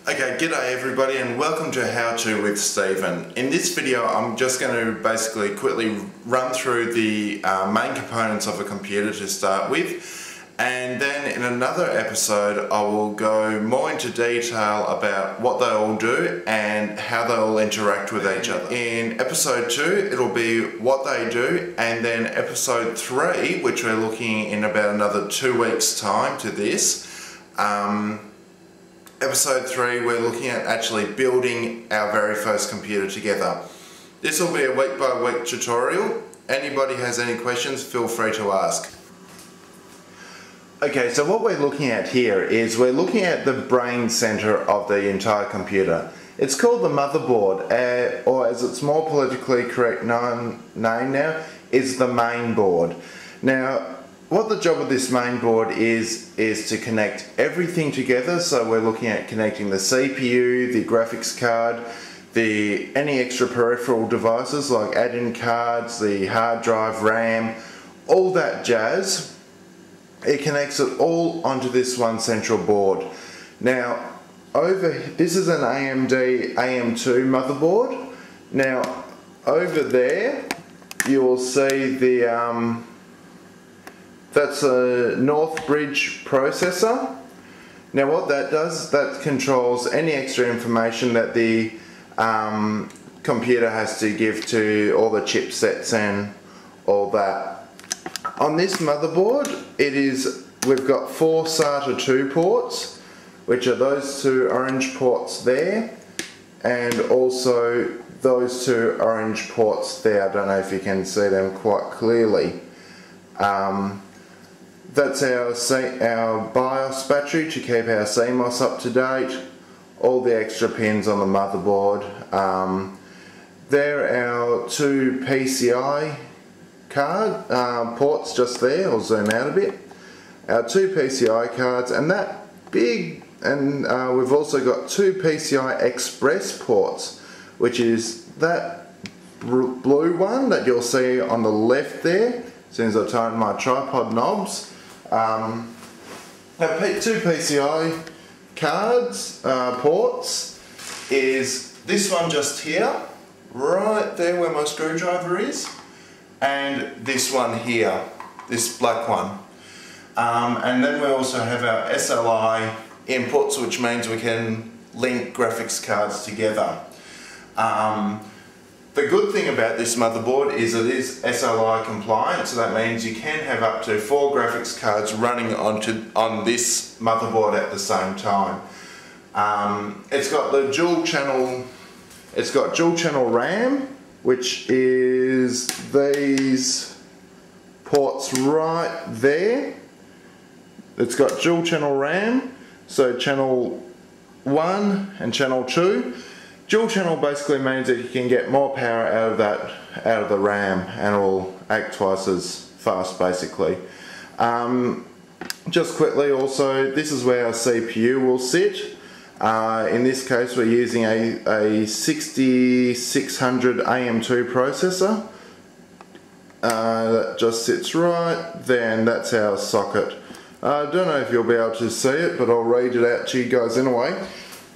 Okay, g'day everybody and welcome to How To with Stephen. In this video I'm just going to basically quickly run through the main components of a computer to start with, and then in another episode I will go more into detail about what they all do and how they all interact with each other. In episode 2 it'll be what they do, and then episode 3, which we're looking in about another 2 weeks time to this, Episode 3, we're looking at actually building our very first computer together. This will be a week by week tutorial. Anybody has any questions, feel free to ask. Okay, so what we're looking at here is we're looking at the brain center of the entire computer. It's called the motherboard, or as it's more politically correct name now, is the main board. Now, what the job of this main board is to connect everything together. So we're looking at connecting the CPU, the graphics card, any extra peripheral devices like add-in cards, the hard drive, RAM, all that jazz. It connects it all onto this one central board. Now, this is an AMD AM2 motherboard. Now, over there, you will see that's a North Bridge processor. Now what that does, that controls any extra information that the computer has to give to all the chipsets and all that. On this motherboard, we've got 4 SATA 2 ports, which are those 2 orange ports there, and also those 2 orange ports there. I don't know if you can see them quite clearly. That's our BIOS battery to keep our CMOS up to date. All the extra pins on the motherboard. There are our 2 PCI card ports just there. I'll zoom out a bit. Our 2 PCI cards, and we've also got 2 PCI Express ports, which is that blue one that you'll see on the left there. As soon as I tighten my tripod knobs. Now 2 PCI cards, ports, is this one just here, right there where my screwdriver is, and this one here, this black one. And then we also have our SLI inputs, which means we can link graphics cards together. The good thing about this motherboard is it is SLI compliant, so that means you can have up to 4 graphics cards running on this motherboard at the same time. It's got the dual channel RAM, which is these ports right there. It's got dual channel RAM, so channel 1 and channel 2. Dual channel basically means that you can get more power out of the RAM, and it will act twice as fast basically. Just quickly also, this is where our CPU will sit. In this case we're using a 6600 AM2 processor. That just sits right there, and that's our socket. I don't know if you'll be able to see it, but I'll read it out to you guys anyway.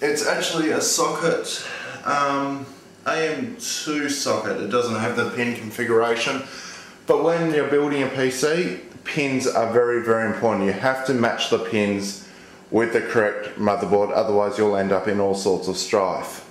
It's actually a socket, AM2 socket. It doesn't have the pin configuration, but when you're building a PC, pins are very, very important. You have to match the pins with the correct motherboard, otherwise you'll end up in all sorts of strife.